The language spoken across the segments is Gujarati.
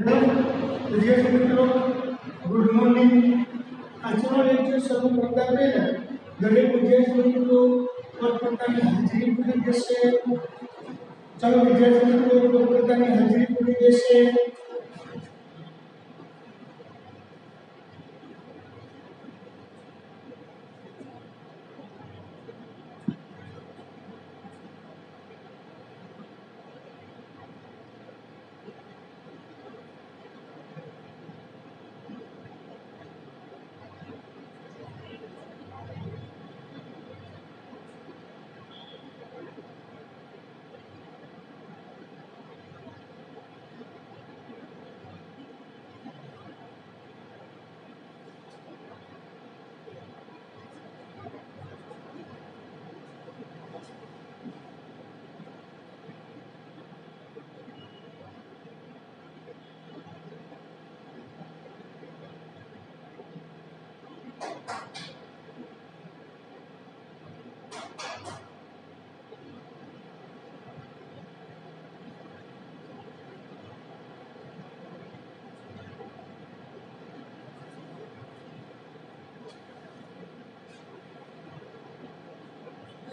हेलो विद्यार्थी मित्रों, गुड मॉर्निंग। આજનો લેક્ચર શરૂ કરતા પહેલા દરેક વિદ્યાર્થી મિત્રો પોતપોતાની હાજરી પૂરી દેશે। ચાલો વિદ્યાર્થી મિત્રો પોતપોતાની હાજરી પૂરી દેશે।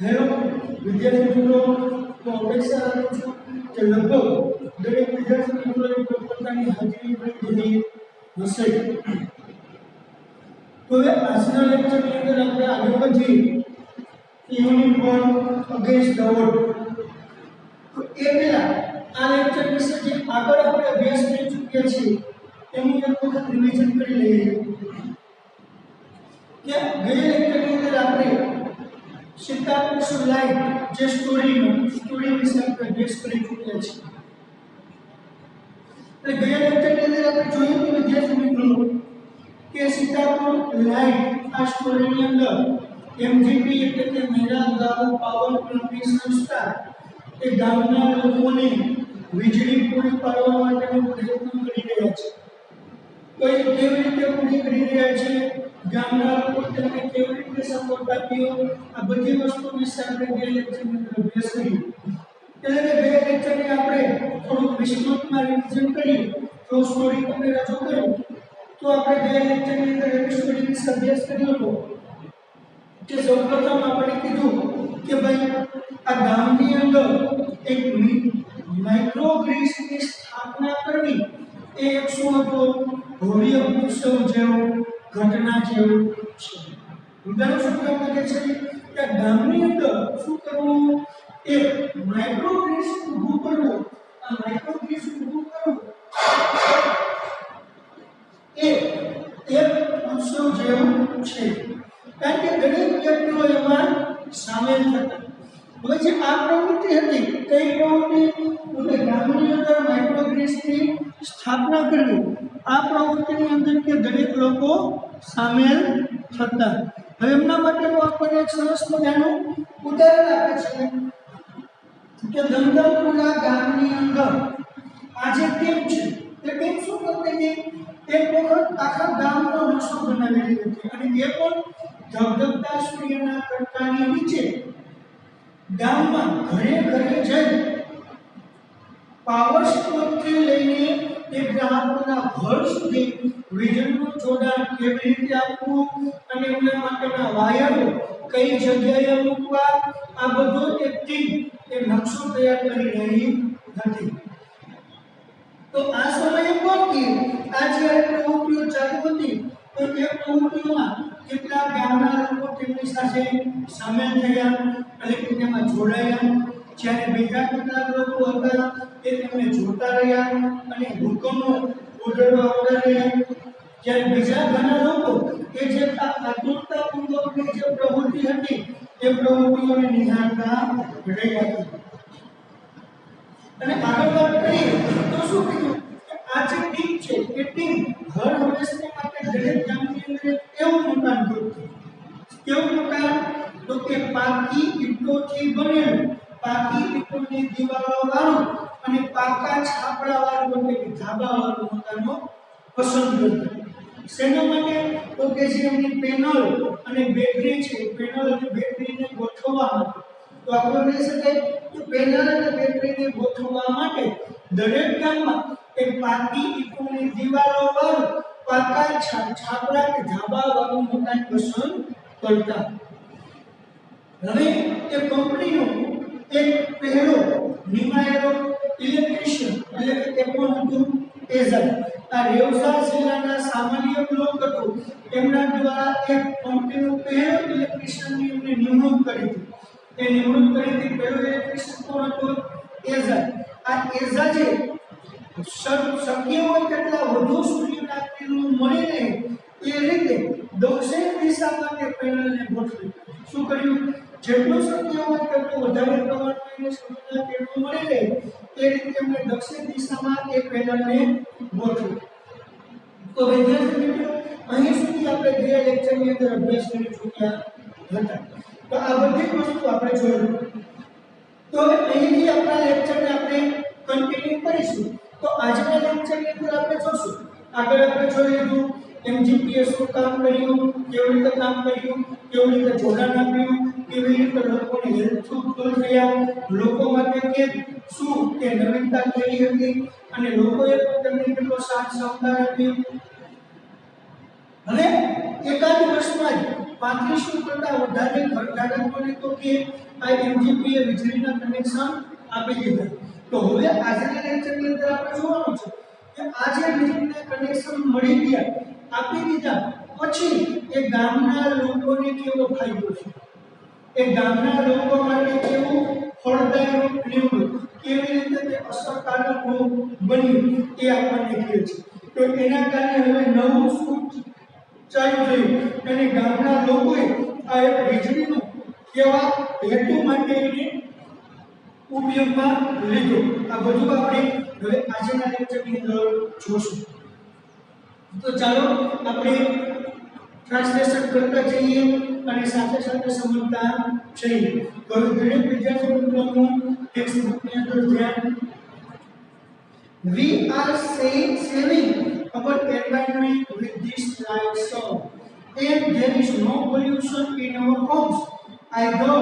हेलो विद्यार्थी मित्रों, तो अपेक्षा રાખું છું કે લગભગ દરેક વિદ્યાર્થી મિત્રોએ પોતાની હાજરી પૂરી દીધી હશે। તો હવે આજના લેક્ચરની અંદર આપણે આગળ વધીએ યુનિટ 1 અગેન્સ્ટ ધ વર્લ્ડ। તો એ પહેલા આ લેક્ચર વિશે જે આગળ આપણે અભ્યાસ કરી ચૂક્યા છીએ એનું એક વખત રિવિઝન કરી લઈએ કે ગયા લેક્ચરની અંદર આપણે सीतापुर लाइट जे स्टोरी विषय આપણે અભ્યાસ કરી ચૂક્યા છીએ। એટલે ગયા લેક્ચરની અંદર આપણે જોયું કે વિદ્યાર્થી મિત્રો કે सीतापुर लाइट આ સ્ટોરીની અંદર એમજીપી એટલે કે મેરા ગાંવ પાવર પ્લાન્ટની સંસ્થા એ ગામના લોકોને વીજળી પૂરી પાડવા માટેનો પ્રયત્ન કરી રહ્યા છે। તો એ કેવી રીતે પૂરી કરી રહ્યા છે, ગામના લોકો તેમને કેવી રીતે સપોર્ટ આપ્યો, આ બધી વસ્તુ વિશે આપણે ગયા લેક્ચરની અંદર અભ્યાસ કર્યો। એટલે કે ગયા લેક્ચરને આપણે થોડુંક વિસ્તૃતમાં રિવિઝન કરીએ તો સ્ટોરી તમને રજૂ કરું તો આપણે ગયા લેક્ચરની અંદર એવી સ્ટોરી વિશે અભ્યાસ કર્યો હતો કે સૌપ્રથમ આપણે કીધું કે ભાઈ આ ગામની અંદર એક માઇક્રો ગ્રીડની સ્થાપના કરવી એ એક શું હતો, ભવ્ય ઉત્સવ જેવો ઘટના જેવું છે। ઉદાહરણ શું કામ કરે છે કે ગામની અંદર શું કરવું, એક માઇક્રો ગ્રીડ ઊભું કરવું। આ માઇક્રો ગ્રીડ ઊભું કરવું એ એક ઉત્સવ જેવું છે, કારણ કે દરેક વ્યક્તિઓ એમાં સામેલ થતા। હવે જે આ પ્રવૃત્તિ હતી કઈ પ્રવૃત્તિ, એટલે ગામની અંદર માઇક્રો ગ્રીડની સ્થાપના કરવી, આ પ્રવૃત્તિની અંદર કે દરેક લોકો સામેલ થતા। હવે એમના માટેનું આપણને એક સરસ મજાનું ઉદાહરણ આપે છે કે દમદમપુરા ગામની અંદર આ જે ટીમ છે તે ટીમ શું કરતી હતી, એક વખત આખા ગામનો નકશો બનાવેલી હતી અને એ પણ ધગધગતા સૂર્યના તડકાની નીચે ગામમાં ઘરે ઘરે જઈ પાવર સ્ત્રોતથી લઈને એ ગ્રાહકોના ઘર સુધી વીજળીનું જોડાણ કેવી રીતે આપવું અને એમના માટેના વાયરો કઈ જગ્યાએ મૂકવા, આ બધો એક ટીમ એ નકશો તૈયાર કરી રહી હતી। તો આ સમયે કોણ કે આ જ્યારે પ્રવૃત્તિઓ ચાલુ હતી તો તે પ્રવૃત્તિઓમાં કેટલા ગામના લોકો તેમની સાથે સામેલ થયા અને તેમાં જોડાયા। જ્યારે બીજા કેટલાક લોકો હતા તે તેમને જોતા રહ્યા અને હુકમનો ઓર્ડરો આવતા રહ્યા। જ્યારે બીજા ઘણા લોકો કે જે આતુરતાપૂર્વકની જે પ્રવૃત્તિ હતી તે પ્રવૃત્તિઓને નિહાળતા રહ્યા હતા। અને આગળ વાત કરીએ તો શું કીધું કે આ જે ટીમ છે એ ટીમ હર હંમેશા માટે દરેક ગામની અંદર એવું મકાન જોતું। કેવું મકાન, તો કે પાકી ઈંટોથી બનેલું, પાકી ઈંટોની દિવાલો વાળું અને પાકા છાપરા વાળું એટલે કે ધાબા વાળું મકાનો પસંદ કરતા। શેના માટે, તો કે જે એમની પેનલ અને બેટરી છે, પેનલ અને બેટરીને ગોઠવવા માટે। તો આપણે કહી શકાય કે પેનલ અને બેટરીને ગોઠવવા માટે દરેક ગામમાં એક પાકી ઈંટો ની દીવાલો પર પાકા છાપરા કે ધાબા વાળું મકાન પસંદ કરતા. હવે એ કંપનીનો એક પહેલો નિમાયેલો ઇલેક્ટ્રિશિયન એટલે કે કોણ હતું? એઝર. આ રેવસા જિલ્લાના સામાન્ય બ્લોક હતો એમના દ્વારા એક કંપનીનો પહેલો ઇલેક્ટ્રિશિયનની એમને નિમણૂક કરી હતી. એ નિમણૂક કરી હતી પહેલો ઇલેક્ટ્રિશિયન કોણ હતો? એઝર. આ એઝર જે શક્ય હોય તેટલા વધુ સૂર્યના કિરણો મળી રહે એ રીતે દક્ષિણ દિશામાં તે પેનલને ગોઠવી. શું કર્યું? જેટલું શક્ય હોય તેટલું વધારે પ્રમાણમાં સૂર્યના કિરણો મળી રહે એ રીતે એમણે દક્ષિણ દિશામાં એ પેનલને ગોઠવી. તો વિદ્યાર્થી મિત્રો અહીં સુધી આપણે ગયા લેક્ચરની અંદર અભ્યાસ કરી ચૂક્યા હતા. તો આ બધી વસ્તુ આપણે જોઈ. તો હવે અહીંથી આપણા લેક્ચરને આપણે કન્ટિન્યુ કરીશું. તો આજના લેક્ચરની અંદર આપણે જોશું આગળ આપણે જોઈ લીધું એમજીપીએ શું કામ કર્યું, કેવી રીતે કામ કર્યું, કેવી રીતે જોડાણ આપ્યું, કેવી રીતે લોકોને હેલ્પફુલ થયા, લોકો માટે કે શું કે નવીનતા કરી હતી અને લોકોએ પણ તેમને કેટલો સાથ સહકાર આપ્યો. હવે એકાદ વર્ષમાં જ 3500 કરતા વધારે ઘરધારકોને તો કે આ એમજીપીએ વીજળીના કનેક્શન આપી દીધા. તો હવે આજના લેક્ચરની અંદર આપણે જોવાનું છે કે આ જે વીજળીના કનેક્શન મળી ગયા આપી દીધા પછી એ ગામના લોકોને કેવો ફાયદો છે, એ ગામના લોકો માટે કેવું ફળદાયક નીવડ્યું, કેવી રીતે તે અસરકારક બન્યું એ આપણને કહે છે. તો એના કારણે હવે નવું શું ચાલુ થયું અને ગામના લોકોએ આ વીજળીનું કેવા હેતુ માટે એને ઉપયોગમાં લીધો. આ બધું આપણે હવે આજના લેક્ચરની અંદર જોશું. તો ચાલો આપણે ટ્રાન્સલેશન કરતા જઈએ અને સાથે સાથે સમજતા જઈએ. તો દરેક વિદ્યાર્થી મિત્રોનું ટેક્સ્ટબુકની અંદર ધ્યાન. We are saving our environment with this light sound, and there is no pollution in our homes either,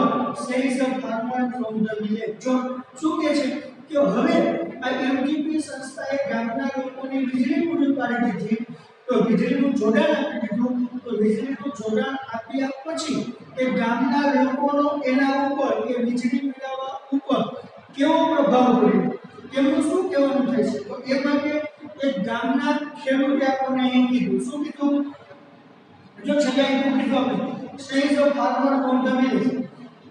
says the farmer from the village. જો શું કહે છે કે હવે આ એમજીપી સંસ્થાએ ગામના લોકોને વીજળી પૂરી પાડી દીધી. તો વીજળીનું જોડાણ આપી દીધું. તો વીજળીનું જોડાણ આપ્યા પછી એ ગામના લોકોનો એના ઉપર એ વીજળી મેળવવા ઉપર કેવો પ્રભાવ પડ્યો એમનું શું કહેવાનું થાય છે? તો એ માટે એક ગામના ખેડૂતે આપણને અહીં કીધું. શું કીધું? જો છેલ્લા એક કીધું આપણે says of farmer on the village.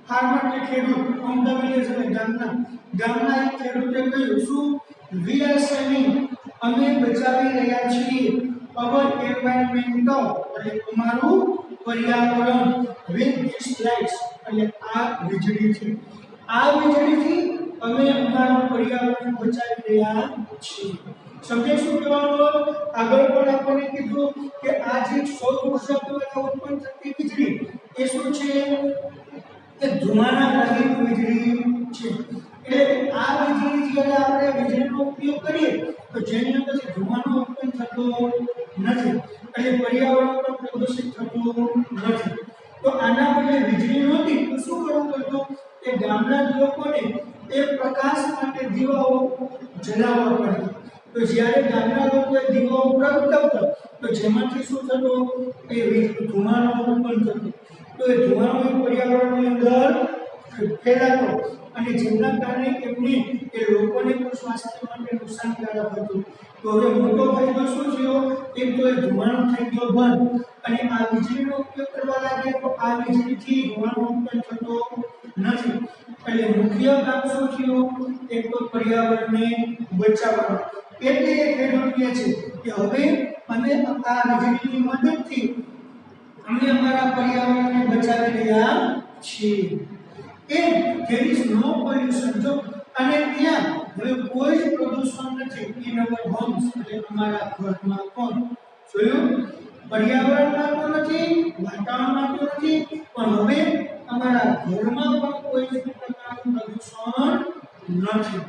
Farmer એટલે ખેડૂત, ઓન ધ વિલેજ એટલે ગામના એક ખેડૂતે કહ્યું શું? વી આર સેવિંગ, અમે બચાવી રહ્યા છીએ અવર એન્વાયરમેન્ટ એટલે અમારું પર્યાવરણ વિથ ધીસ લાઇટ્સ એટલે આ વીજળીથી. આ વીજળીથી અમે અમારું પર્યાવરણ બચાવી રહ્યા છીએ. સમજે શું કહેવાનું? આગળ પણ આપણને કીધું કે આ જે સૌર ઉર્જા દ્વારા ઉત્પન્ન થતી વીજળી એ શું છે? એ ધુમાડા રહિત વીજળી છે. એટલે આ વીજળી જ્યારે આપણે વીજળીનો ઉપયોગ કરીએ તો જેની અંદરથી ધુમાડો ઉત્પન્ન થતો નથી એટલે પર્યાવરણ પણ પ્રદૂષિત થતું નથી. તો આના બદલે વીજળી નહોતી તો શું કરવું પડતું? એ ગામના લોકોને એ પ્રકાશ માટે દીવાઓ જલાવવા પડતા. તો જ્યારે ગામના લોકોએ દીવાઓ પ્રગટાવતા તો જેમાંથી શું થતું? એ ધુમાડો ઉત્પન્ન થતો. તો એ ધુમાડો પર્યાવરણની અંદર ફેલાતો અને જેના કારણે એમને એ લોકોને પણ સ્વાસ્થ્ય માટે નુકસાનકારક હતું. તો હવે મોટો ફાયદો શું થયો? એક તો એ ધુમાડો થઈ ગયો બંધ અને આ વીજળીનો ઉપયોગ કરવા લાગે તો આ વીજળીથી ધુમાડો ઉત્પન્ન થતો નથી. એટલે મુખ્ય કામ શું થયું? એક તો પર્યાવરણને બચાવવાનું. એટલે એ ખેડૂત કહે છે કે હવે અમે આ વીજળીની મદદથી અમે અમારા પર્યાવરણને બચાવી રહ્યા છીએ. And there is no pollution. જો અને ત્યાં હવે કોઈ જ પ્રદૂષણ નથી. in our homes એટલે અમારા ઘરમાં પણ જોયું પર્યાવરણમાં તો નથી, વાતાવરણમાં તો નથી, પણ હવે અમારા ઘરમાં પણ કોઈ જ પ્રકારનું પ્રદૂષણ નથી.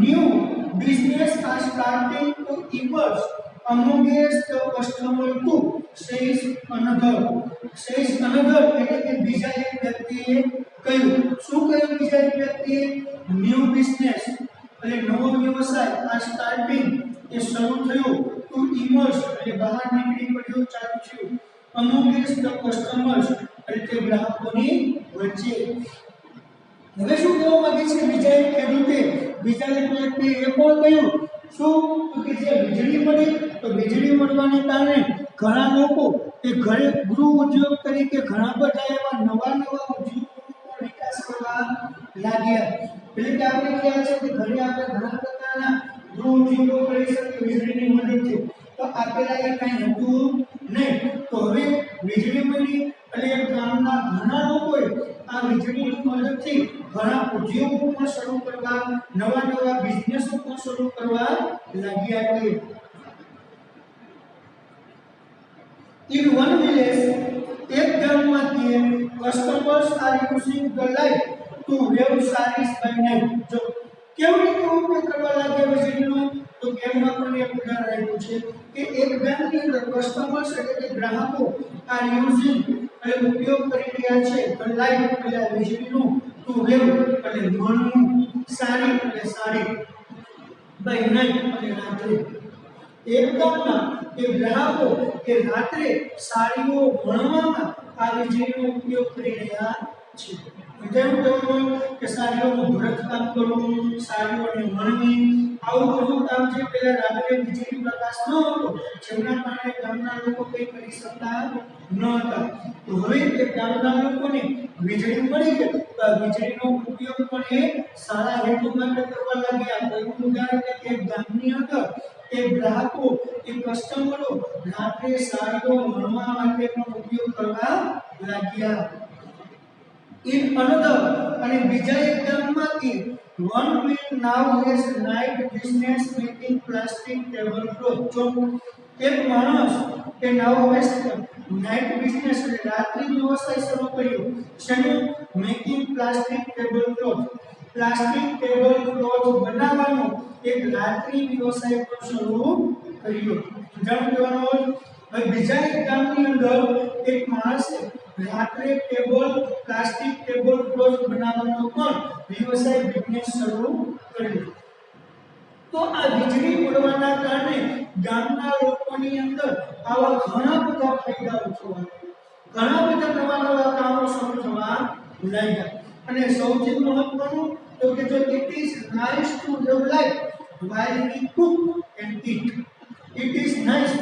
New business are starting to emerge amongst the customer too, says another. એટલે કે બીજા એક વ્યક્તિએ કહ્યું. શું કહ્યું બીજા એક વ્યક્તિએ? ન્યૂ બિઝનેસ એટલે નવો વ્યવસાય આ સ્ટાર્ટિંગ એ શરૂ થયું ટુ ઇમર્સ એટલે બહાર નીકળી પડ્યું ચાલુ થયું અમોંગેસ્ટ ધ કસ્ટમર્સ એટલે કે ગ્રાહકોની વચ્ચે હવે શું કહેવા માંગે છે બીજા એક ખેડૂતે બીજા એક વ્યક્તિએ એ પણ કહ્યું શું કે જે વીજળી મળી તો વીજળી મળવાને કારણે ઘણા લોકો એ ઘરે ગૃહ ઉદ્યોગ તરીકે ઘણા બધા એવા નવા ઉદ્યોગોનો વિકાસ કરવા લાગ્યા એટલે કે આપણે ખ્યાલ છે કે ઘરે આપણે ઘણા પ્રકારના ગૃહ ઉદ્યોગો કરી શકીએ વીજળીની મદદથી તો આપેલા એ કાંઈ હતું નહીં તો હવે વીજળી મળી એટલે ગામના ઘણા લોકોએ આ વીજળીની મદદથી ઘણા ઉદ્યોગો પણ શરૂ કરવા નવા બિઝનેસો પણ શરૂ કરવા લાગ્યા છે In one village, एक गामમાં કે customers are using the light to weave sarees by night. જો કેવી રીતે ઉપયોગ કરવા લાગ્યા વીજળીનો તો કેમમાં પણ એક ઉદાહરણ આપ્યું છે કે એક ગામની અંદર કસ્ટમર્સ એટલે કે ગ્રાહકો આ યુઝિંગ એટલે ઉપયોગ કરી રહ્યા છે the light એટલે વીજળીનો to weave એટલે વણવું સાડી એટલે સાડી by night એટલે રાત્રે એક ગામમાં એ ગ્રાહકો એ રાત્રે સાડીઓ વણવામાં આ વીજળીનો ઉપયોગ કરી રહ્યા છે તેનું કહેવાનું કે સાડીઓનું ભરતકામ કરવું સાડીઓને વણવી આવું બધું કામ છે પહેલા રાત્રે વીજળી પ્રકાશ ન હતો જેના કારણે ગામના લોકો કંઈ કરી શકતા ન હતા તો હવે તે ગામના લોકોને વીજળી મળી ગઈ તો આ વીજળીનો ઉપયોગ પણ એ સારા હેતુ માટે કરવા લાગ્યા તો એવું ઉદાહરણ કે ગામની અંદર એ ગ્રાહકો એ કસ્ટમરો રાત્રે સાડીઓ વણવા માટે પણ ઉપયોગ કરવા લાગ્યા In another અને બીજા એક ગામમાંથી one man now has night business making plastic tablecloth જો એક માણસ કે now has night business એટલે રાત્રિ વ્યવસાય શરૂ કર્યો શેનું making plastic tablecloth plastic tablecloth બનાવવાનો એક રાત્રિ વ્યવસાય પણ શરૂ કર્યો જાણ કહેવાનો હવે બીજા એક ગામની અંદર એક માણસે રાત્રે પ્લાસ્ટિક ટેબલ ક્લોથ બનાવવાનો પણ વ્યવસાય બિઝનેસ શરૂ કર્યો તો આ વીજળી પડવાના કારણે ગામના લોકોની અંદર આવા ઘણા બધા ફાયદાઓ થવા ઘણા બધા નવા કામો શરૂ થવા લાગ્યા અને સૌથી મહત્વનું તો કે જો it is nice to live life while we cook and eat it is nice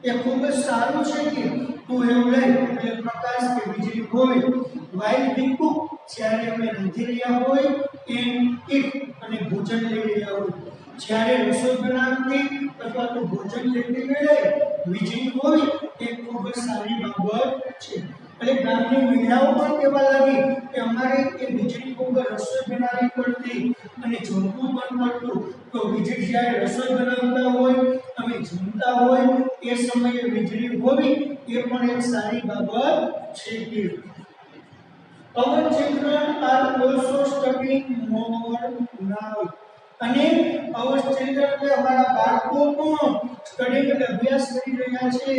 એ ખૂબ જ સારું છે કે ટુ હેવ લાઈફ એટલે પ્રકાશ કે વીજળી હોય while we cook જ્યારે આપણે રાંધી રહ્યા હોય and eat અને ભોજન લઈ રહ્યા હોય જ્યારે રસોઈ બનાવતી અથવા તો ભોજન લેતી વેળાએ વીજળી હોય એ ખૂબ જ સારી બાબત છે એટલે ગામની મહિલાઓ પણ કહેવા લાગી કે અમારે એ વીજળી વગર રસોઈ બનાવવી પડતી અને જમવું પણ પડતું તો વીજળી જ્યારે રસોઈ બનાવતા હોય અમે જમતા હોય એ સમયે વીજળી હોવી એ પણ એક સારી બાબત છે કે our children are also studying more now અને our children કે અમારા બાળકો પણ સ્ટડી એટલે અભ્યાસ કરી રહ્યા છે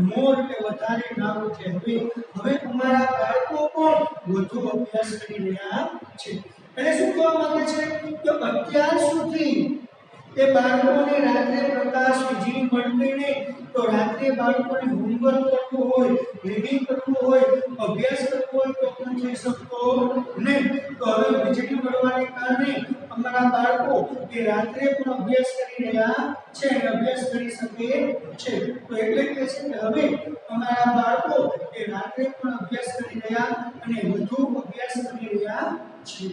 મોર કે વધારે નાવ છે હવે અમારા બાળકો પણ વધુ અભ્યાસ કરી રહ્યા છે એટલે શું કહેવા માંગે છે કે અત્યાર સુધી એ બાળકોને રાત્રે પ્રકાશ વીજળી મળતી નહીં તો રાત્રે બાળકોને હોમવર્ક કરવું હોય રીડિંગ કરવું હોય અભ્યાસ કરવો હોય તો પણ થઈ શકતો નહીં તો હવે વીજળી મળવાને કારણે અમારા બાળકો એ રાત્રે પણ અભ્યાસ કરી રહ્યા છે અને અભ્યાસ કરી શકે છે તો એટલે કે છે કે હવે અમારા બાળકો એ રાત્રે પણ અભ્યાસ કરી રહ્યા અને વધુ અભ્યાસ કરી રહ્યા છે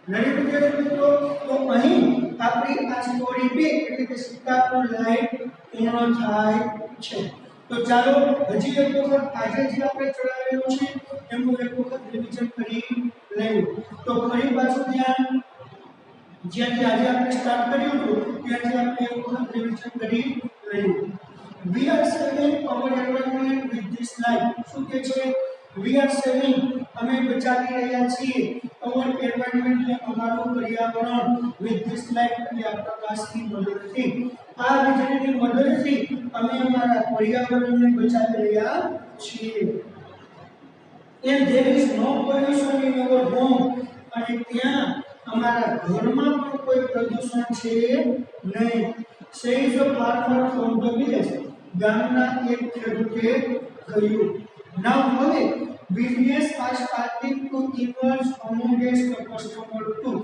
લલિત વિદ્યાર્થી તો અહીં આપણી આ સ્ટોરી 2 એટલે કે સીતાપુર લાઈન પૂર્ણ થાય છે તો ચાલો હજી એક વખત આજે જે આપણે ચલાવેલું છે એનું એક વખત રિવિઝન કરી લઈએ તો ફરી પાછું ધ્યાન જ્યાંથી આજે આપણે સ્ટાર્ટ કર્યું હતું ત્યાંથી આપણે એક વખત રિવિઝન કરી લઈએ we are saving our environment with this light શું કે છે we are saving અમે બચાવી રહ્યા છીએ our environment ને અમારું પર્યાવરણ with this light એટલે આ પ્રકાશની મદદથી આ વીજળીની મદદથી અમે અમારા પર્યાવરણને બચાવી રહ્યા છીએ and there is no pollution in our home અને ત્યાં અમારા ઘરમાં પણ કોઈ પ્રદૂષણ છે નહીં. says the farmer from the village. ગામના એક ખેડૂતે કહ્યું. now હવે business are starting to emerge amongst the customer too.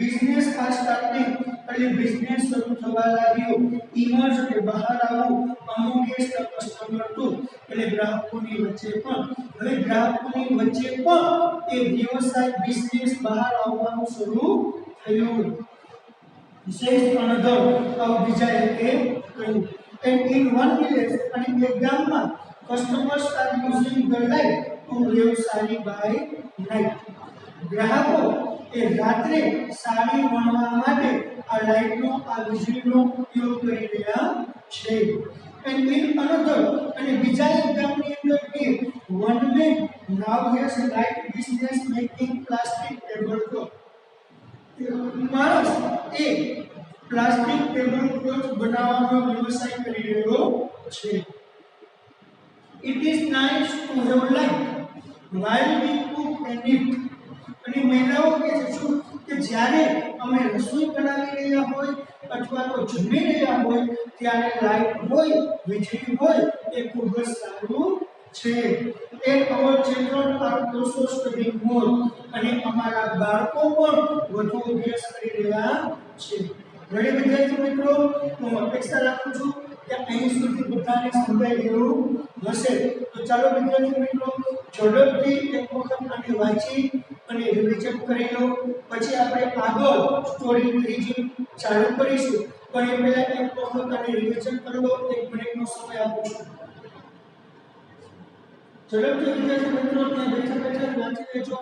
business are starting એટલે બિઝનેસ શરૂ થવા લાગ્યો. emerge એટલે બહાર આવવું, amongst the customer too એટલે ગ્રાહકોની વચ્ચે પણ. હવે ગ્રાહકોની વચ્ચે પણ એ વ્યવસાય બિઝનેસ બહાર આવવાનું શરૂ થયું. says another બીજા એકે કહ્યું. and in one village અને એક ગામમાં customers are using the light to live સારી by night. ગ્રાહકો એ રાત્રે સારી વણવા માટે આ લાઇટનો આ વીજળીનો ઉપયોગ કરી રહ્યા છે. and in another અને બીજા એક ગામની અંદર કે one man now has a light business making plastic tablecloth. માણસ એ પ્લાસ્ટિક ટેબલક્લોથ બનાવવાનો વ્યવસાય કરી રહ્યો છે. it is nice to have light while we cook and eat. અને મહિલાઓ કહે છે કે જ્યારે અમે રસોઈ બનાવી રહ્યા હોય અથવા તો જમી રહ્યા હોય ત્યારે લાઇટ હોય, વીજળી હોય એ ખૂબ જ સારું છે. and our children are also studying more. અને અમારા બાળકો પણ વધુ અભ્યાસ કરી રહ્યા છે. ઘણી વિદ્યાર્થી મિત્રો, હું અપેક્ષા રાખું છું કે અહીં સુધી બધાને સમજાઈ ગયું હશે. તો ચાલો વિદ્યાર્થી મિત્રો ઝડપથી એક વખત આને વાંચી અને રિવિઝન કરી લો. પછી આપણે આગળ સ્ટોરી ત્રીજી ચાલુ કરીશું. પણ એ પહેલા એક વખત આને રિવિઝન કરી લો. 1 મિનિટનો સમય આપું છું. ઝડપથી વિદ્યાર્થી મિત્રો ત્યાં બેઠા બેઠા વાંચી લેજો.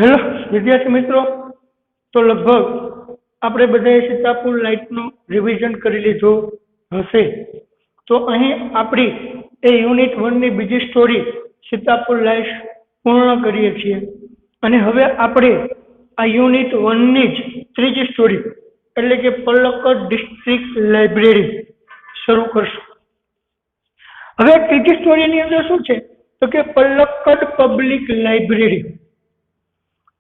હેલો વિદ્યાર્થી મિત્રો, તો લગભગ આપણે બધાએ સીતાપુર લાઇટનું રિવિઝન કરી લીધું હશે. તો અહીં આપણી એ યુનિટ 1 ની બીજી સ્ટોરી સીતાપુર લાઇટ પૂર્ણ કરીએ છીએ. અને હવે આપણે આ યુનિટ 1 ની જ ત્રીજી સ્ટોરી એટલે કે પલક્કડ ડિસ્ટ્રિક્ટ લાઇબ્રેરી શરૂ કરશું. હવે ત્રીજી સ્ટોરીની અંદર શું છે તો કે પલક્કડ પબ્લિક લાઇબ્રેરી.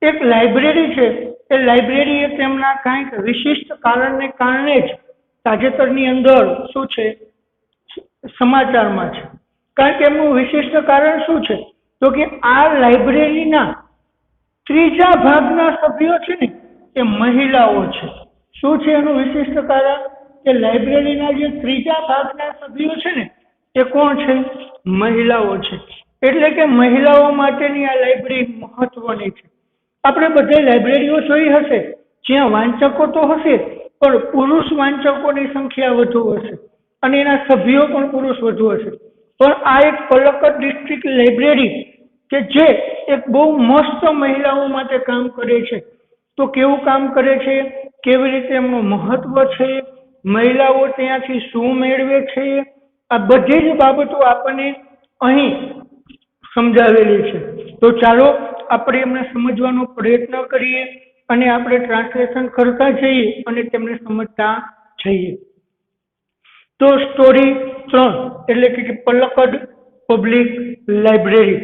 એક લાઇબ્રેરી છે, એ લાઇબ્રેરી એ તેમના કંઈક વિશિષ્ટ કારણને કારણે જ તાજેતરની અંદર શું છે સમાચારમાં છે. કારણ કે એમનું વિશિષ્ટ કારણ શું છે તો કે આ લાઇબ્રેરીના ત્રીજા ભાગના સભ્યો છે ને એ મહિલાઓ છે. શું છે એનું વિશિષ્ટ કારણ કે લાઇબ્રેરીના જે ત્રીજા ભાગના સભ્યો છે ને એ કોણ છે? મહિલાઓ છે. એટલે કે મહિલાઓ માટેની આ લાઇબ્રેરી મહત્વની છે. આપણે બધે લાઇબ્રેરીઓ જોઈ હશે જ્યાં વાંચકો તો હશે પણ પુરુષ વાંચકોની સંખ્યા વધુ હશે અને એના સભ્યો પણ પુરુષ વધુ હશે. પણ આ એક પલક્કડ ડિસ્ટ્રિક્ટ લાઇબ્રેરી કે જે એક બહુ મસ્ત મહિલાઓ માટે કામ કરે છે. તો કેવું કામ કરે છે, કેવી રીતે એમનું મહત્વ છે, મહિલાઓ ત્યાંથી શું મેળવે છે, આ બધી જ બાબતો આપણને અહીં સમજાવેલી છે. તો ચાલો આપણે એમને સમજવાનો પ્રયત્ન કરીએ અને આપણે ટ્રાન્સલેશન કરતા જઈએ અને તેમને સમજતા જઈએ. તો સ્ટોરી 3 એટલે કે પલક્કડ પબ્લિક લાઇબ્રેરી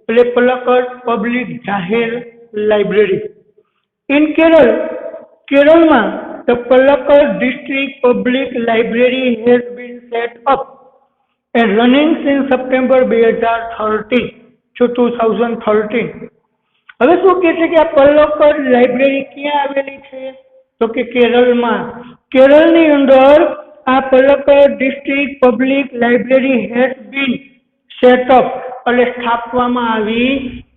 એટલે પલક્કડ પબ્લિક જાહેર લાઇબ્રેરી. ઇન કેરળમાં the Palakkad district public library has been set up and running since September 2013. હવે શું કહે છે કે આ પલક્કડ લાઇબ્રેરી ક્યાં આવેલી છે? તો કે કેરળમાં. કેરળની અંદર આ Palakkad district public library has been setup એટલે સ્થાપવામાં આવી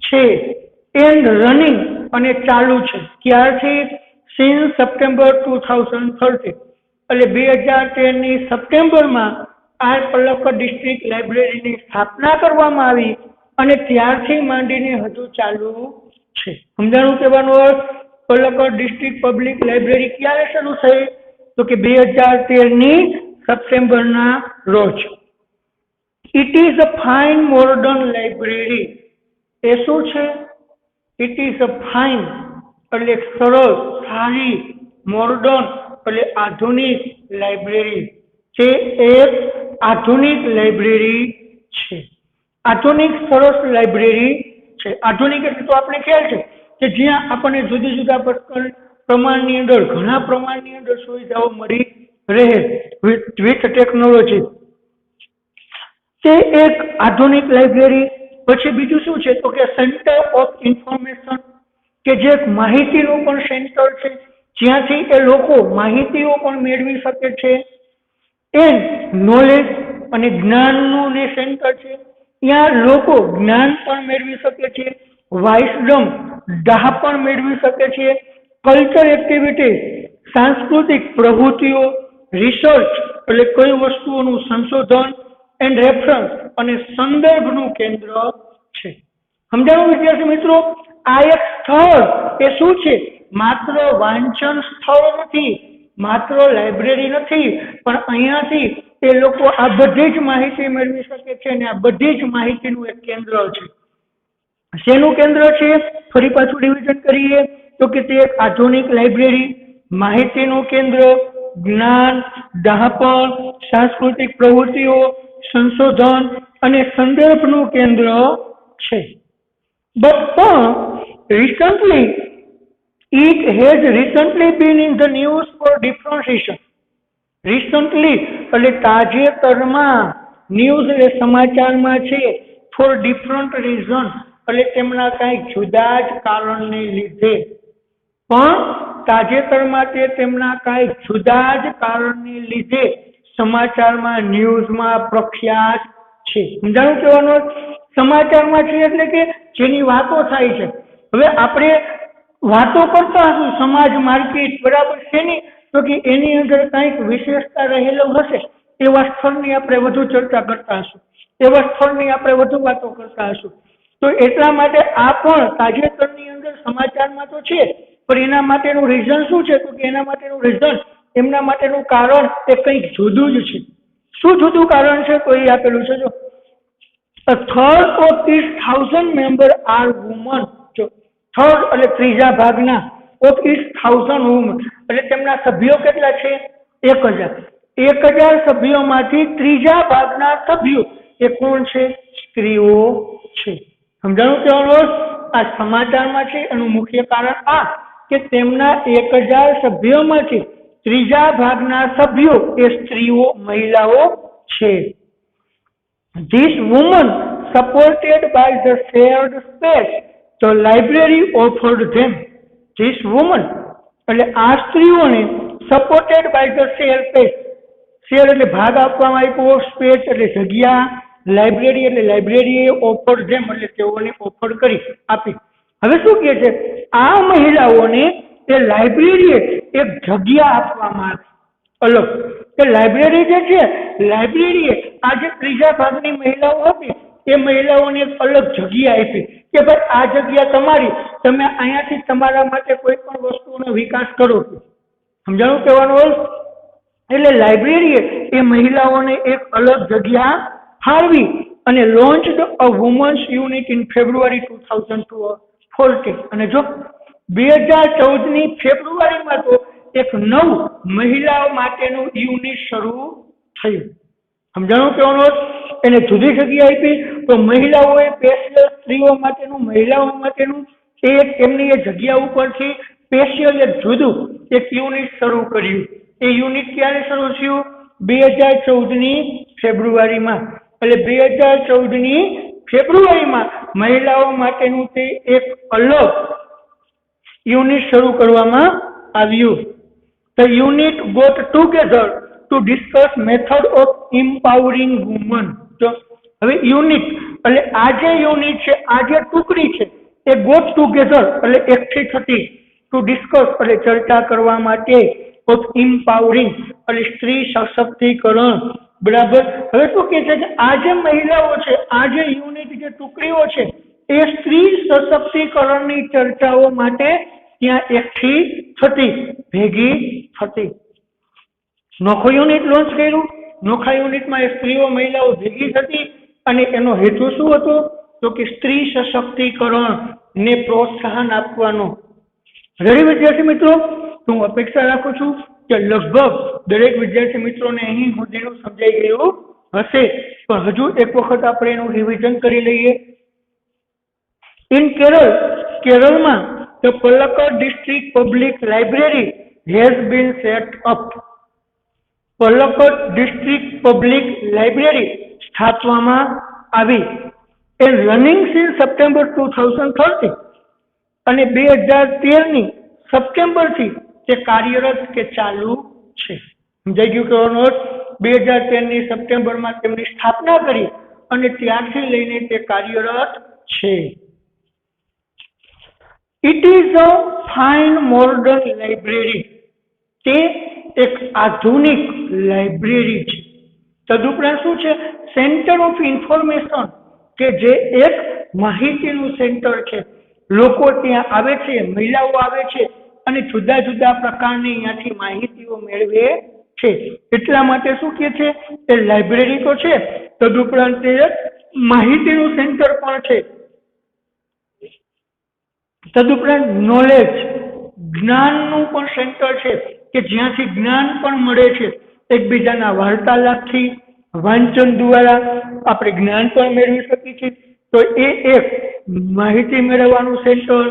છે એન્ડ રનિંગ અને ચાલુ છે. ક્યારથી? સિન્સ સપ્ટેમ્બર 2013 એટલે 2013 સપ્ટેમ્બરમાં આ પલક્કડ ડિસ્ટ્રિક્ટ લાઇબ્રેરીની સ્થાપના કરવામાં આવી અને ત્યારથી માંડીને હજુ ચાલુ છે. સમજાણું કહેવાનો અર્થ? પલક્કડ ડિસ્ટ્રિક્ટ પબ્લિક લાઇબ્રેરી ક્યારે શરૂ થઈ? તો કે 2013 સપ્ટેમ્બરના રોજ. It is a fine modern library. એ શું છે? ઇટ ઇઝ અ ફાઇન એટલે સરસ, સારી, મોડર્ન એટલે આધુનિક લાઇબ્રેરી. તે એક આધુનિક લાઇબ્રેરી છે. આધુનિક સરસ લાઇબ્રેરી છે. આધુનિક એટલે તો આપણે ખ્યાલ છે કે જ્યાં આપણને જુદા જુદા પ્રમાણની અંદર, ઘણા પ્રમાણની અંદર સુવિધાઓ મળી રહે વિથ ટેકનોલોજી. તે એક આધુનિક લાઇબ્રેરી. પછી બીજું શું છે? તો કે સેન્ટર ઓફ ઇન્ફોર્મેશન, કે જે માહિતીનું પણ સેન્ટર છે, જ્યાંથી એ લોકો માહિતીઓ પણ મેળવી શકે છે. એન્ડ નોલેજ અને જ્ઞાનનું ને સેન્ટર છે, ત્યાં લોકો જ્ઞાન પણ મેળવી શકે છે, વાઇસડમ દાહ પણ મેળવી શકે છે, કલ્ચર એક્ટિવિટી સાંસ્કૃતિક પ્રવૃત્તિઓ, રિસર્ચ એટલે કઈ વસ્તુઓનું સંશોધન, એન્ડ રેફરન્સ અને સંદર્ભનું કેન્દ્ર છે. સમજાણું વિદ્યાર્થી મિત્રો? આ એક સ્થળ એ શું છે? માત્ર વાંચન સ્થળ નથી, માત્ર લાઇબ્રેરી નથી, પણ અહીંયાથી એ લોકો આ બધી જ માહિતી મેળવી શકે છે અને આ બધી જ માહિતીનું એક કેન્દ્ર છે. શેનું કેન્દ્ર છે? ફરી પાછું રિવિઝન કરીએ તો કે તે એક આધુનિક લાઇબ્રેરી, માહિતીનું કેન્દ્ર, જ્ઞાન, ડહાપણ, સાંસ્કૃતિક પ્રવૃત્તિઓ, સંશોધન અને સંદર્ભનું કેન્દ્ર છે. But recently, it has recently been in the news for different reasons. Recently એટલે તાજેતરમાં, ન્યૂઝ એટલે સમાચારમાં છે, ફોર ડિફરન્ટ રીઝન એટલે તેમના કંઈક જુદા જ કારણને લીધે. પણ તાજેતરમાં તે તેમના કંઈક જુદા જ કારણને લીધે સમાચારમાં, ન્યૂઝમાં પ્રખ્યાત છે. સમજાણું કહેવાનું? સમાચારમાં છે એટલે કે જેની વાતો થાય છે. હવે આપણે વાતો કરતા હશું સમાજ, માર્કેટ, બરાબર છે ને? તો કે એની અંદર કંઈક વિશેષતા રહેલો હશે, એવા સ્થળની આપણે વધુ ચર્ચા કરતા હશું, એવા સ્થળની આપણે વધુ વાતો કરતા હશું. તો એટલા માટે આ પણ તાજેતરની અંદર સમાચારમાં તો છે, પણ એના માટેનું રીઝન શું છે? તો કે એના માટેનું રીઝન, એમના માટેનું કારણ એ કંઈક જુદું જ છે. શું જુદું કારણ છે? તો એ આપેલું છે. જો a third of these 1,000 members are women. જો થર્ડ એટલે ત્રીજા ભાગના, of these 1,000 women એટલે તેમના સભ્યો કેટલા છે? 1,000. 1,000 સભ્યોમાંથી ત્રીજા ભાગના સભ્યો એ કોણ છે? સ્ત્રીઓ છે. સમજાણું કહેવાનું? આ સમાચારમાં છે એનું મુખ્ય કારણ આ કે તેમના 1,000 સભ્યોમાંથી ત્રીજા ભાગના સભ્યો એ સ્ત્રીઓ, મહિલાઓ છે. These women, supported by the shared space the library offered them. These women એટલે આ સ્ત્રીઓને supported by the shared space, share એટલે ભાગ આપવામાં આવ્યો, સ્પેસ એટલે જગ્યા, લાઇબ્રેરી એટલે લાઇબ્રેરીએ ઓફર ધેમ એટલે તેઓને ઓફર કરી, આપી. હવે શું કહે છે? આ મહિલાઓને એ લાઇબ્રેરીએ એક જગ્યા આપવામાં આવી અલગ. કે લાઇબ્રેરી જે છે, લાઇબ્રેરીએ આ જે ત્રીજા ભાગની મહિલાઓ હતી એ મહિલાઓને એક અલગ જગ્યા આપી કે ભાઈ આ જગ્યા તમારી, તમે અહીંયાથી તમારા માટે કોઈ પણ વસ્તુનો વિકાસ કરો. સમજાણું કહેવાનું? એટલે લાઇબ્રેરીએ એ મહિલાઓને એક અલગ જગ્યા ફાળવી અને launched a womens unit in February 2014. અને જો 2014ની ફેબ્રુઆરીમાં તો એક નવું મહિલાઓ માટેનું યુનિટ શરૂ થયું. સમજાણું કહેવાનું? એને જુદી જગ્યા આપી તો મહિલાઓએ સ્પેશિયલ સ્ત્રીઓ માટેનું, મહિલાઓ માટેનું એક એમની એ જગ્યા ઉપરથી સ્પેશિયલ એક જુદું એક યુનિટ શરૂ કર્યું. એ યુનિટ ક્યારે શરૂ થયું? 2014ની ફેબ્રુઆરીમાં. એટલે 2014ની ફેબ્રુઆરીમાં મહિલાઓ માટેનું તે એક અલગ યુનિટ શરૂ કરવામાં આવ્યું. The unit got together to discuss method of empowering women. તો હવે યુનિટ એટલે આ જે યુનિટ છે, આ જે ટુકડી છે એ ગોટ ટુગેધર એટલે એકઠી થતી, ટુ ડિસ્કસ એટલે ચર્ચા કરવા માટે, ઓફ ઇમ્પાવરિંગ એટલે સ્ત્રી સશક્તિકરણ. બરાબર. હવે શું કે છે કે આ જે મહિલાઓ છે, આ જે યુનિટ જે ટુકડીઓ છે એ સ્ત્રી સશક્તિકરણની ચર્ચાઓ માટે ત્યાં એકઠી થતી, ભેગી થતી. નોખો યુનિટ લોન્ચ કર્યું. નોખા યુનિટમાં સ્ત્રીઓ મહિલાઓ ભેગી થતી અને એનો હેતુ શું હતો? તો કે સ્ત્રી સશક્તિકરણ ને પ્રોત્સાહન આપવાનો. રેડી વિદ્યાર્થી મિત્રો? હું અપેક્ષા રાખું છું કે લગભગ દરેક વિદ્યાર્થી મિત્રોને અહીં સુધીનું સમજાઈ ગયું હશે, પણ હજુ એક વખત આપણે એનું રિવિઝન કરી લઈએ. ઇન કેરળમાં the Palakkad district public library has been set up. Palakkad district public library સ્થાપવામાં આવી. એ રનિંગ સિન્સ સપ્ટેમ્બર 2013 અને 2013ની સપ્ટેમ્બરથી તે કાર્યરત કે ચાલુ છે. સમજાઈ ગયું કહેવાનો અર્થ? 2013ની સપ્ટેમ્બરમાં તેમની સ્થાપના કરી અને ત્યારથી લઈને તે કાર્યરત છે. It is a fine modern library. તે એક આધુનિક લાઇબ્રેરી છે. તદુપરાંત શું છે? સેન્ટર ઓફ ઇન્ફોર્મેશન, કે જે એક માહિતીનું સેન્ટર છે. લોકો ત્યાં આવે છે, મહિલાઓ આવે છે અને જુદા જુદા પ્રકારની અહીંયાથી માહિતીઓ મેળવે છે. એટલા માટે શું કહે છે? એ લાઇબ્રેરી તો છે, તદુપરાંત તે માહિતીનું સેન્ટર પણ છે. તદુપરાંત નોલેજ, જ્ઞાનનું પણ સેન્ટર છે કે જ્યાંથી જ્ઞાન પણ મળે છે. એકબીજાના વાર્તાલાપથી, વાંચન દ્વારા આપણે જ્ઞાન પણ મેળવી શકીએ છીએ. તો એ એક માહિતી મેળવવાનું સેન્ટર,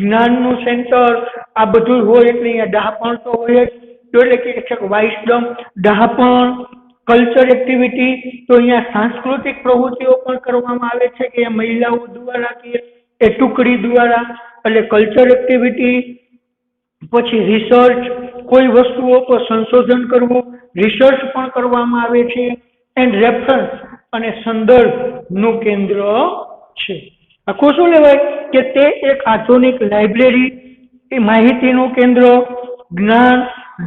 જ્ઞાનનું સેન્ટર, આ બધું હોય એટલે અહીંયા ડહાપણ તો હોય જ. તો એટલે કે વાઇસડમ, ડહાપણ, કલ્ચર એક્ટિવિટી, તો અહીંયા સાંસ્કૃતિક પ્રવૃત્તિઓ પણ કરવામાં આવે છે કે મહિલાઓ દ્વારા કે એ ટુકડી દ્વારા, એટલે કલ્ચર એક્ટિવિટી. પછી રિસર્ચ, કોઈ વસ્તુઓ પર સંશોધન કરવું, રિસર્ચ પણ કરવામાં આવે છે. એન્ડ રેફરન્સ અને સંદર્ભનું કેન્દ્ર છે. આખું શું લેવાય કે તે એક આધુનિક લાઇબ્રેરી, એ માહિતીનું કેન્દ્ર, જ્ઞાન,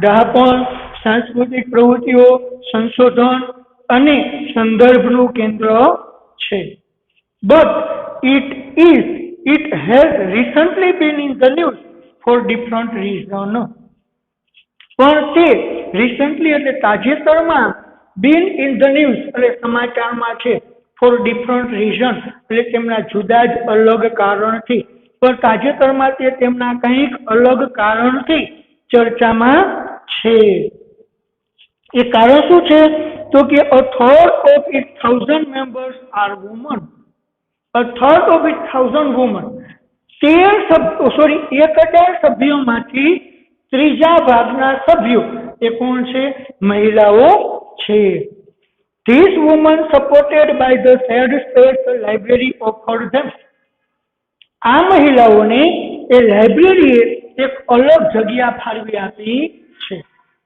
ડહાપણ, સાંસ્કૃતિક પ્રવૃત્તિઓ, સંશોધન અને સંદર્ભનું કેન્દ્ર છે. But it has recently been in the news for different reasons. પણ તે રિસન્ટલી એટલે તાજેતરમાં બીન ઇન ધ ન્યૂઝ એટલે સમાચારમાં છે, ફોર ડિફરન્ટ રીઝન એટલે તેમના જુદા જ અલગ કારણથી. પણ તાજેતરમાં તે તેમના કંઈક અલગ કારણથી ચર્ચામાં છે. એ કારણ શું છે? તો કે a third of its 1000 members are women. A third of its 1000 women. 1000 સભ્યોમાંથી ત્રીજા ભાગના સભ્યો એ કોણ છે? મહિલાઓ છે. These women supported by the said state library offered them. આ મહિલાઓને એ લાઇબ્રેરીએ એક અલગ જગ્યા ફાળવી આપી છે.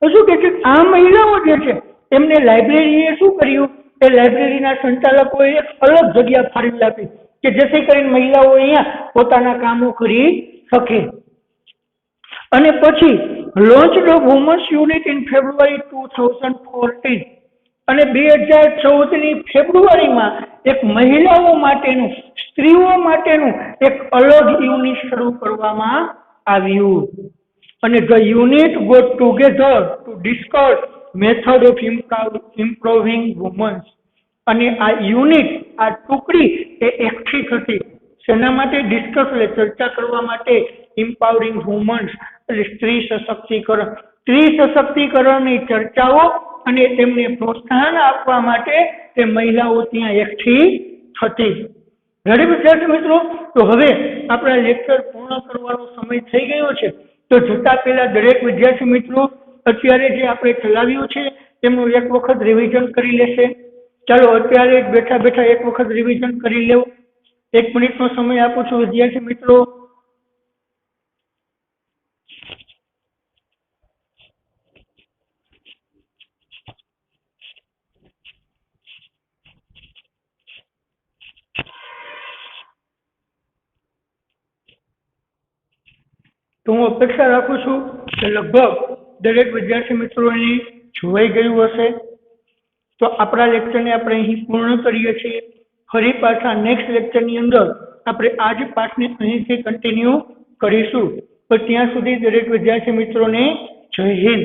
તો શું કે છે? આ મહિલાઓ જે છે એમને લાઇબ્રેરીએ શું કર્યું? એ લાઇબ્રેરીના સંચાલકોએ એક અલગ જગ્યા ફાળવી આપી કે જેથી કરીને મહિલાઓ અહીંયા પોતાના કામો કરી શકે. અને પછી launch the womens unit in February 2014 અને 2014ની ફેબ્રુઆરીમાં એક મહિલાઓ માટેનું, સ્ત્રીઓ માટેનું એક અલગ યુનિટ શરૂ કરવામાં આવ્યું. અને the unit got together to discuss method of improving women's. અને આ યુનિટ, આ ટુકડી એ એકઠી થતી શેના માટે? ડિસ્કસ એટલે ચર્ચા કરવા માટે, ઇમ્પાવરિંગ વુમન્સ એટલે સ્ત્રી સશક્તિકરણ. સ્ત્રી સશક્તિકરણની ચર્ચાઓ અને તેમને પ્રોત્સાહન આપવા માટે તે મહિલાઓ ત્યાં એકઠી થતી. રેડી વિદ્યાર્થી મિત્રો? તો હવે આપણા લેક્ચર પૂર્ણ કરવાનો સમય થઈ ગયો છે. તો જતા પહેલા દરેક વિદ્યાર્થી મિત્રો અત્યારે જે આપણે ચલાવ્યું છે તેમનું એક વખત રિવિઝન કરી લેશે ચાલો અત્યારે બેઠા બેઠા એક વખત રિવિઝન કરી લેવું. 1 મિનિટનો સમય આપું છું વિદ્યાર્થી મિત્રો. તો હું અપેક્ષા રાખું છું કે લગભગ દરેક વિદ્યાર્થી મિત્રોને જોવાઈ ગયું હશે. તો આપણા લેક્ચરને આપણે અહીં પૂર્ણ કરીએ છીએ. ફરી પાછા નેક્સ્ટ લેક્ચરની અંદર આપણે આ જ પાઠને અહીંથી કન્ટિન્યુ કરીશું. પણ ત્યાં સુધી દરેક વિદ્યાર્થી મિત્રોને જય હિન્દ.